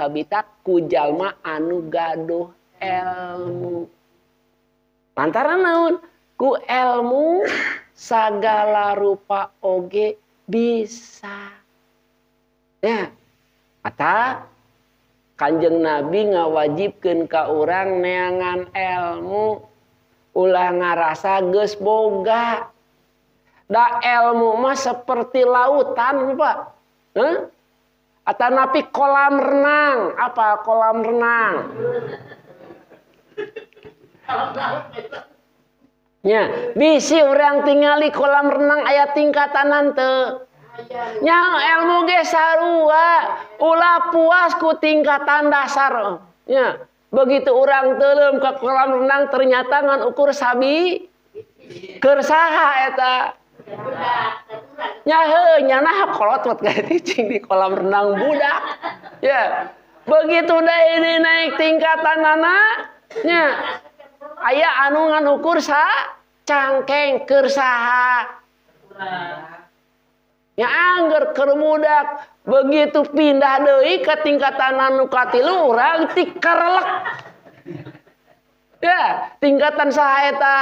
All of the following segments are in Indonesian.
kabita ku jalma anu gaduh ilmu. Lantaran naon? Ku ilmu sagala rupa oge bisa. Ya, eta Kanjeng Nabi ngawajibkeun ka urang neangan ilmu ulah ngarasa geus boga. Da ilmu mah seperti lautan, Pak. Atanapi kolam renang. Apa kolam renang? Ya, bisi urang tingali kolam renang aya tingkatanan teu. Nya ilmu ge sarua, ulah puas ku tingkatan dasar. Ya, begitu urang teuleum ka kolam renang ternyata ngan ukur sabi keur saha eta? Nya heuh nya nah kolot cing di kolam renang budak. Ya, begitu deui naik tingkatanana nya aya anu nganukur sa cangkeng keur saha. Ya angger keur budak begitu pindah deui ka tingkatan anu katilu urang ti karelek. Ya, tingkatan saha eta?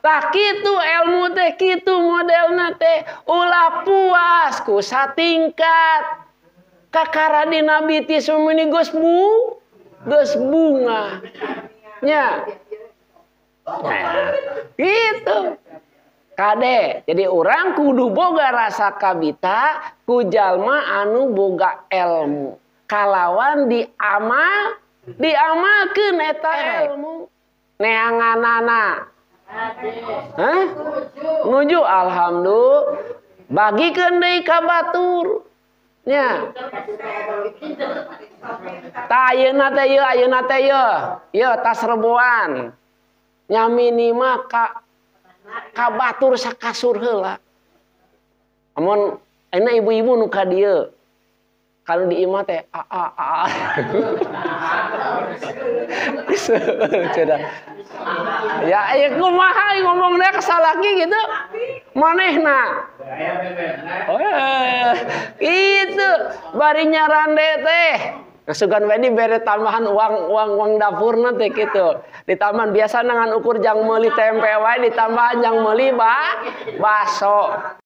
Tah kitu ilmu teh kitu modelna teh ulah puas ku satingkat. Kakara di Nabi ti sumuni geus bunga. Nya. Nah, gitu. Kade, jadi orang kudu boga rasa kabita ku jalma anu boga ilmu. Kalawan diamalkeun eta ilmu. Neanganana. Hah? Nuju alhamdulillah. Bagikeun deui ka batur. Nya. Ta ayeuna teh ieu tas reboan. Nya minimal ka batur sakasur heula. Amun ayeuna ibu-ibu nu ka dieu. Kalau di imah teh Ya kumaha ngomongna kasalaki gitu. Manehna. Itu bari nyarande teh. Sugan we dibere tambahan uang dapurna teh kitu. Di taman biasa nangan ukur jang meuli tempe wae ditambahan jang meuli baso.